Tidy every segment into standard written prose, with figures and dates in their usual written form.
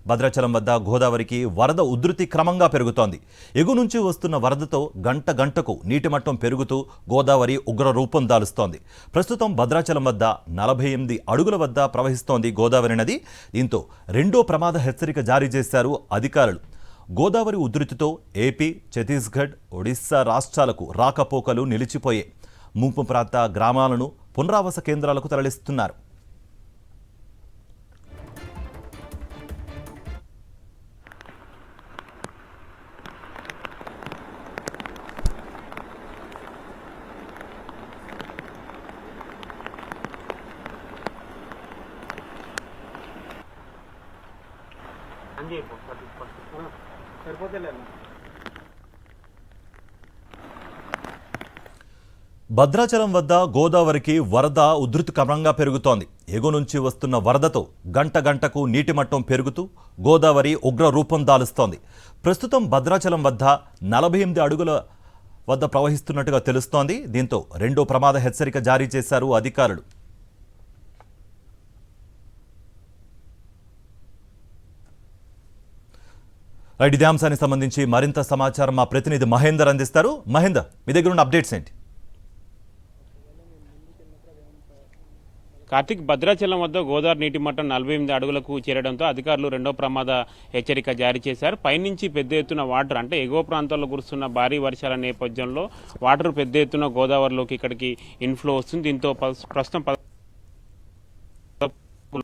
భద్రాచలం వద్ద గోదావరికి వరద ఉధృతి క్రమంగా పెరుగుతోంది. ఎగు నుంచి వస్తున్న వరదతో గంట గంటకు నీటి మట్టం పెరుగుతూ గోదావరి ఉగ్ర రూపం దాలుస్తోంది. ప్రస్తుతం భద్రాచలం వద్ద 48 అడుగుల వద్ద ప్రవహిస్తోంది గోదావరి నది. దీంతో రెండో ప్రమాద హెచ్చరిక జారీ చేశారు అధికారులు. గోదావరి ఉధృతితో ఏపీ, ఛత్తీస్గఢ్, ఒడిశా రాష్ట్రాలకు రాకపోకలు నిలిచిపోయాయి. ముంపు ప్రాంత గ్రామాలను పునరావాస కేంద్రాలకు తరలిస్తున్నారు. భద్రాచలం వద్ద గోదావరికి వరద ఉధృతి క్రమంగా పెరుగుతోంది. ఎగు నుంచి వస్తున్న వరదతో గంట గంటకు నీటి మట్టం పెరుగుతూ గోదావరి ఉగ్ర రూపం దాలుస్తోంది. ప్రస్తుతం భద్రాచలం వద్ద 48 అడుగుల వద్ద ప్రవహిస్తున్నట్టుగా తెలుస్తోంది. దీంతో రెండో ప్రమాద హెచ్చరిక జారీ చేశారు అధికారులు. ఇదే అంశానికి సంబంధించి మరింత సమాచారం మా ప్రతినిధి మహేందర్ అందిస్తారు. మహేందర్, మీ దగ్గర ఉన్న అప్డేట్స్ ఏంటి? కార్తిక్, భద్రాచలం వద్ద గోదావరి నీటి మట్టం 48 అడుగులకు చేరడంతో అధికారులు రెండో ప్రమాద హెచ్చరిక జారీ చేశారు. పైనుంచి పెద్ద ఎత్తున వాటర్, అంటే ఎగువ ప్రాంతాల్లో కురుస్తున్న భారీ వర్షాల నేపథ్యంలో వాటర్ పెద్ద ఎత్తున గోదావరిలోకి ఇక్కడికి ఇన్ఫ్లో వస్తుంది. దీంతో ప్రస్తుతం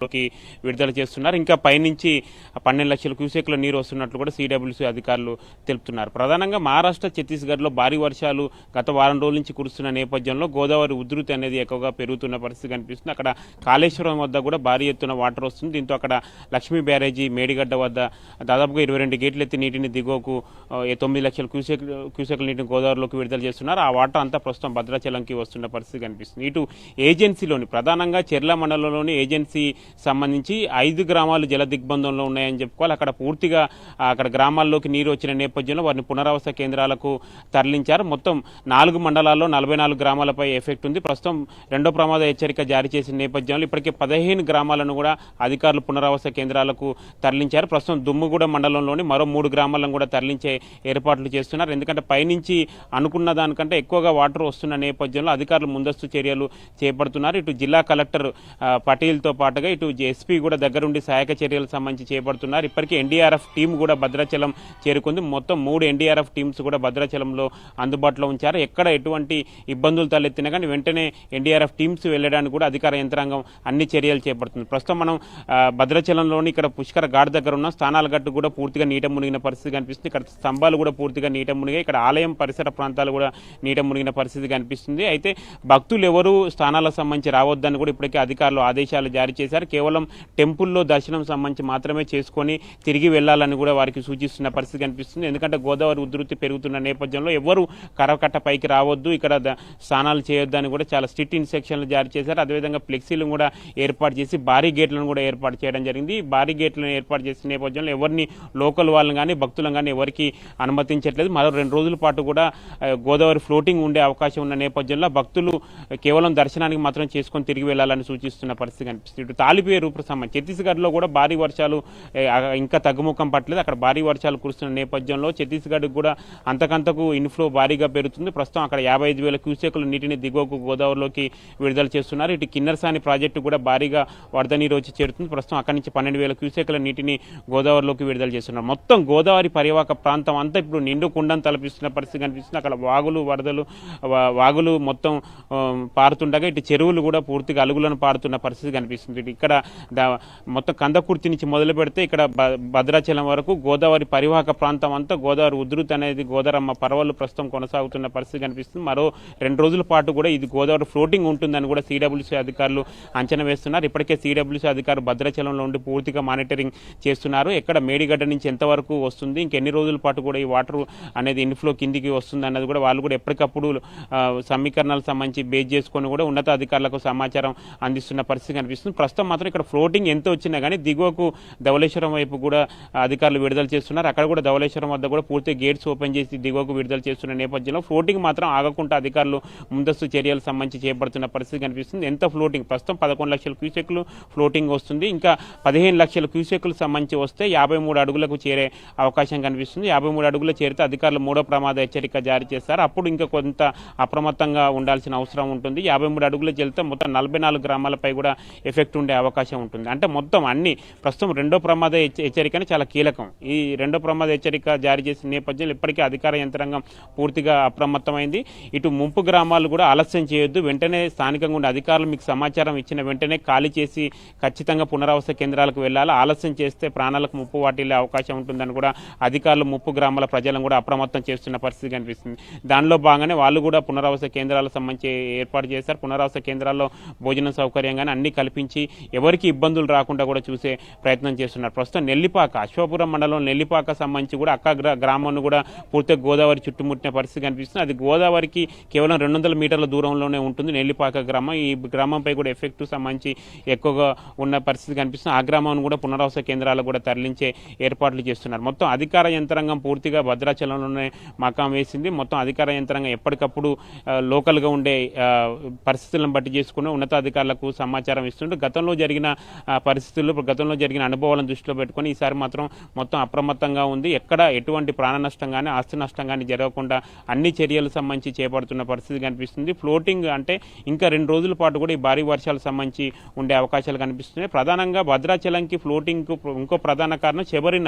లోకి విడుదల చేస్తున్నారు. ఇంకా పైనుంచి 12 లక్షల క్యూసెక్ల నీరు వస్తున్నట్లు కూడా సిడబ్ల్యూసీ అధికారులు తెలుపుతున్నారు. ప్రధానంగా మహారాష్ట్ర, ఛత్తీస్గఢ్లో భారీ వర్షాలు గత వారం రోజుల నుంచి కురుస్తున్న నేపథ్యంలో గోదావరి ఉధృతి అనేది ఎక్కువగా పెరుగుతున్న పరిస్థితి కనిపిస్తుంది. అక్కడ కాళేశ్వరం వద్ద కూడా భారీ ఎత్తున వాటర్ వస్తుంది. దీంతో అక్కడ లక్ష్మీ బ్యారేజీ మేడిగడ్డ వద్ద దాదాపుగా 22 గేట్లు ఎత్తి నీటిని దిగువకు 9 లక్షల క్యూసెక్ల నీటిని గోదావరిలోకి విడుదల చేస్తున్నారు. ఆ వాటర్ అంతా ప్రస్తుతం భద్రాచలంకి వస్తున్న పరిస్థితి కనిపిస్తుంది. ఇటు ఏజెన్సీలోని, ప్రధానంగా చెర్ల మండలంలోని ఏజెన్సీ సంబంధించి 5 గ్రామాలు జల దిగ్బంధంలో ఉన్నాయని చెప్పుకోవాలి. అక్కడ పూర్తిగా అక్కడ గ్రామాల్లోకి నీరు వచ్చిన నేపథ్యంలో వారిని పునరావాస కేంద్రాలకు తరలించారు. మొత్తం 4 మండలాల్లో 44 గ్రామాలపై ఎఫెక్ట్ ఉంది. ప్రస్తుతం రెండో ప్రమాద హెచ్చరిక జారీ చేసిన నేపథ్యంలో ఇప్పటికే 15 గ్రామాలను కూడా అధికారులు పునరావాస కేంద్రాలకు తరలించారు. ప్రస్తుతం దుమ్ముగూడ మండలంలోని మరో 3 గ్రామాలను కూడా తరలించే ఏర్పాట్లు చేస్తున్నారు. ఎందుకంటే పైనుంచి అనుకున్న దానికంటే ఎక్కువగా వాటర్ వస్తున్న నేపథ్యంలో అధికారులు ముందస్తు చర్యలు చేపడుతున్నారు. ఇటు జిల్లా కలెక్టర్ పటేల్తో పాటుగా ఇటు ఎస్పీ కూడా దగ్గరుండి సహాయక చర్యలకు సంబంధించి చేపడుతున్నారు. ఇప్పటికే ఎన్డీఆర్ఎఫ్ టీం కూడా భద్రాచలం చేరుకుంది. మొత్తం 3 ఎన్డీఆర్ఎఫ్ టీమ్స్ కూడా భద్రాచలంలో అందుబాటులో ఉంచారు. ఎక్కడ ఎటువంటి ఇబ్బందులు తలెత్తినా కానీ వెంటనే ఎన్డీఆర్ఎఫ్ టీమ్స్ వెళ్ళడానికి కూడా అధికార యంత్రాంగం అన్ని చర్యలు చేపడుతుంది. ప్రస్తుతం మనం భద్రాచలంలోని ఇక్కడ పుష్కర ఘాట్ దగ్గర ఉన్న స్థానాల గట్టు కూడా పూర్తిగా నీట మునిగిన పరిస్థితి కనిపిస్తుంది. ఇక్కడ స్తంభాలు కూడా పూర్తిగా నీట మునిగాయి. ఇక్కడ ఆలయం పరిసర ప్రాంతాలు కూడా నీట మునిగిన పరిస్థితి కనిపిస్తుంది. అయితే భక్తులు ఎవరు స్థానాలకు సంబంధించి రావద్దని కూడా ఇప్పటికే అధికారులు ఆదేశాలు జారీ చేశారు. కేవలం టెంపుల్లో దర్శనం సంబంధించి మాత్రమే చేసుకొని తిరిగి వెళ్లాలని కూడా వారికి సూచిస్తున్న పరిస్థితి కనిపిస్తుంది. ఎందుకంటే గోదావరి ఉధృతి పెరుగుతున్న నేపథ్యంలో ఎవరు కరకట్ట పైకి రావద్దు, ఇక్కడ స్నానాలు చేయొద్దు అని కూడా చాలా స్ట్రిక్ట్ ఇన్స్ట్రక్షన్లు జారీ చేశారు. అదేవిధంగా ఫ్లెక్సీలను కూడా ఏర్పాటు చేసి భారీ గేట్లను కూడా ఏర్పాటు చేయడం జరిగింది. భారీ గేట్లను ఏర్పాటు చేసిన నేపథ్యంలో ఎవరిని, లోకల్ వాళ్ళని కానీ భక్తులను కానీ ఎవరికి అనుమతించట్లేదు. మరో 2 రోజుల పాటు కూడా గోదావరి ఫ్లోటింగ్ ఉండే అవకాశం ఉన్న నేపథ్యంలో భక్తులు కేవలం దర్శనానికి మాత్రం చేసుకొని తిరిగి వెళ్లాలని సూచిస్తున్న పరిస్థితి కనిపిస్తుంది. తాలిపేరు ఛత్తీస్గఢ్లో కూడా భారీ వర్షాలు ఇంకా తగ్గుముఖం పట్టలేదు. అక్కడ భారీ వర్షాలు కురుస్తున్న నేపథ్యంలో ఛత్తీస్గఢ్ కూడా అంతకంతకు ఇన్ఫ్లో భారీగా పెరుగుతుంది. ప్రస్తుతం అక్కడ 55,000 క్యూసెక్ల నీటిని దిగువకు గోదావరిలోకి విడుదల చేస్తున్నారు. ఇటు కిన్నెరసాని ప్రాజెక్టు కూడా భారీగా వరద నీరు వచ్చి చేరుతుంది. ప్రస్తుతం అక్కడి నుంచి 12,000 క్యూసెక్ల నీటిని గోదావరిలోకి విడుదల చేస్తున్నారు. మొత్తం గోదావరి పరివాహక ప్రాంతం అంతా ఇప్పుడు నిండు కుండను తలపిస్తున్న పరిస్థితి కనిపిస్తుంది. అక్కడ వాగులు మొత్తం పారుతుండగా ఇటు చెరువులు కూడా పూర్తిగా అలుగులను పారుతున్న పరిస్థితి కనిపిస్తుంది. ఇక్కడ మొత్తం కందకుర్తి నుంచి మొదలు పెడితే ఇక్కడ భద్రాచలం వరకు గోదావరి పరివాహక ప్రాంతం అంతా గోదావరి ఉధృతి అనేది గోదారమ్మ పర్వాలు ప్రస్తుతం కొనసాగుతున్న పరిస్థితి కనిపిస్తుంది. మరో 2 రోజుల పాటు కూడా ఇది గోదావరి ఫ్లోటింగ్ ఉంటుందని కూడా సిడబ్ల్యూసీ అధికారులు అంచనా వేస్తున్నారు. ఇప్పటికే సిడబ్ల్యూసీ అధికారులు భద్రాచలంలో ఉండి పూర్తిగా మానిటరింగ్ చేస్తున్నారు. ఎక్కడ మేడిగడ్డ నుంచి ఎంతవరకు వస్తుంది, ఇంకెన్ని రోజుల పాటు కూడా ఈ వాటర్ అనేది ఇన్ఫ్లో కిందికి వస్తుంది అన్నది కూడా వాళ్ళు కూడా ఎప్పటికప్పుడు సమీకరణాలకు సంబంధించి బేస్ చేసుకొని కూడా ఉన్నతాధికారులకు సమాచారం అందిస్తున్న పరిస్థితి కనిపిస్తుంది. ప్రస్తుతం ప్రస్తుతం మాత్రం ఇక్కడ ఫ్లోటింగ్ ఎంత వచ్చినా కానీ దిగువకు ధవళేశ్వరం వైపు కూడా అధికారులు విడుదల చేస్తున్నారు. అక్కడ కూడా ధవళేశ్వరం వద్ద కూడా పూర్తి గేట్స్ ఓపెన్ చేసి దిగువకు విడుదల చేస్తున్న నేపథ్యంలో ఫ్లోటింగ్ మాత్రం ఆగకుండా అధికారులు ముందస్తు చర్యలు సంబంధించి చేపడుతున్న పరిస్థితి కనిపిస్తుంది. ఎంత ఫ్లోటింగ్ ప్రస్తుతం 11 లక్షల క్యూసెక్లు ఫ్లోటింగ్ వస్తుంది. ఇంకా 15 లక్షల క్యూసెక్లు సంబంధించి వస్తే 53 అడుగులకు చేరే అవకాశం కనిపిస్తుంది. 53 అడుగులు చేరితే అధికారులు 3వ ప్రమాద హెచ్చరిక జారీ చేస్తారు. అప్పుడు ఇంకా కొంత అప్రమత్తంగా ఉండాల్సిన అవసరం ఉంటుంది. 53 అడుగులు చెల్లితే మొత్తం 44 గ్రామాలపై కూడా ఎఫెక్ట్ ఉండే అవకాశం ఉంటుంది. అంటే మొత్తం అన్ని ప్రస్తుతం 2వ ప్రమాద హెచ్చరికని చాలా కీలకం. ఈ 2వ ప్రమాద హెచ్చరిక జారీ చేసిన నేపథ్యంలో ఇప్పటికే అధికార యంత్రాంగం పూర్తిగా అప్రమత్తమైంది. ఇటు ముంపు గ్రామాలు కూడా ఆలస్యం చేయొద్దు, వెంటనే స్థానికంగా ఉండే అధికారులు మీకు సమాచారం ఇచ్చిన వెంటనే ఖాళీ చేసి ఖచ్చితంగా పునరావాస కేంద్రాలకు వెళ్ళాలి. ఆలస్యం చేస్తే ప్రాణాలకు ముప్పు వాటిల్లే అవకాశం ఉంటుందని కూడా అధికారులు ముప్పు గ్రామాల ప్రజలను కూడా అప్రమత్తం చేస్తున్న పరిస్థితి కనిపిస్తుంది. దానిలో భాగంగానే వాళ్ళు కూడా పునరావాస కేంద్రాలకు సంబంధించి ఏర్పాటు చేశారు. పునరావాస కేంద్రాల్లో భోజన సౌకర్యం కానీ అన్ని కల్పించి ఎవరికి ఇబ్బందులు రాకుండా కూడా చూసే ప్రయత్నం చేస్తున్నారు. ప్రస్తుతం నెల్లిపాక అశ్వాపురం మండలం నెల్లిపాక సంబంధించి కూడా గ్రామాన్ని కూడా పూర్తిగా గోదావరి చుట్టుముట్టిన పరిస్థితి కనిపిస్తుంది. అది గోదావరికి కేవలం 200 మీటర్ల దూరంలోనే ఉంటుంది నెల్లిపాక గ్రామం. ఈ గ్రామంపై కూడా ఎఫెక్ట్ సంబంధించి ఎక్కువగా ఉన్న పరిస్థితి కనిపిస్తుంది. ఆ గ్రామాన్ని కూడా పునరావాస కేంద్రాలకు కూడా తరలించే ఏర్పాట్లు చేస్తున్నారు. మొత్తం అధికార యంత్రాంగం పూర్తిగా భద్రాచలంలోనే మకాం వేసింది. మొత్తం అధికార యంత్రాంగం ఎప్పటికప్పుడు లోకల్గా ఉండే పరిస్థితులను బట్టి చేసుకుని ఉన్నతాధికారులకు సమాచారం ఇస్తుంటే గతంలో జరిగిన పరిస్థితుల్లో గతంలో జరిగిన అనుభవాలను దృష్టిలో పెట్టుకొని ఈసారి మాత్రం మొత్తం అప్రమత్తంగా ఉంది. ఎక్కడ ఎటువంటి ప్రాణ నష్టం కానీ ఆస్తి నష్టం కానీ జరగకుండా అన్ని చర్యలు సంబంధించి చేపడుతున్న పరిస్థితి కనిపిస్తుంది. ఫ్లోటింగ్ అంటే ఇంకా 2 రోజుల పాటు కూడా ఈ భారీ వర్షాలు సంబంధించి ఉండే అవకాశాలు కనిపిస్తున్నాయి. ప్రధానంగా భద్రాచలంకి ఫ్లోటింగ్కు ఇంకో ప్రధాన కారణం శబరి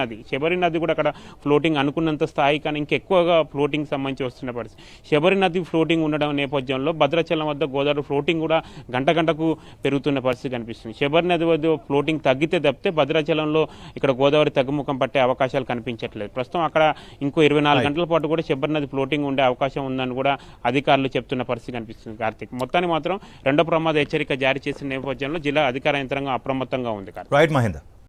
నది కూడా అక్కడ ఫ్లోటింగ్ అనుకున్నంత స్థాయి కానీ ఇంకెక్కువగా ఫ్లోటింగ్ సంబంధించి వస్తున్న పరిస్థితి. శబరి నది ఫ్లోటింగ్ ఉండడం నేపథ్యంలో భద్రాచలం వద్ద గోదావరి ఫ్లోటింగ్ కూడా గంటకు పెరుగుతున్న పరిస్థితి కనిపిస్తుంది. శబరి నది వద్ద ఫ్లోటింగ్ తగ్గితే తప్పితే భద్రాచలంలో ఇక్కడ గోదావరి తగ్గుముఖం పట్టే అవకాశాలు కనిపించట్లేదు. ప్రస్తుతం అక్కడ ఇంకో 24 గంటల పాటు కూడా శబరి నది ఫ్లోటింగ్ ఉండే అవకాశం ఉందని కూడా అధికారులు చెప్తున్న పరిస్థితి కనిపిస్తుంది. కార్తీక్, మొత్తాన్ని మాత్రం 2వ ప్రమాద హెచ్చరిక జారీ చేసిన నేపథ్యంలో జిల్లా అధికార యంత్రాంగం అప్రమత్తంగా ఉంది. రైట్ మహేందర్.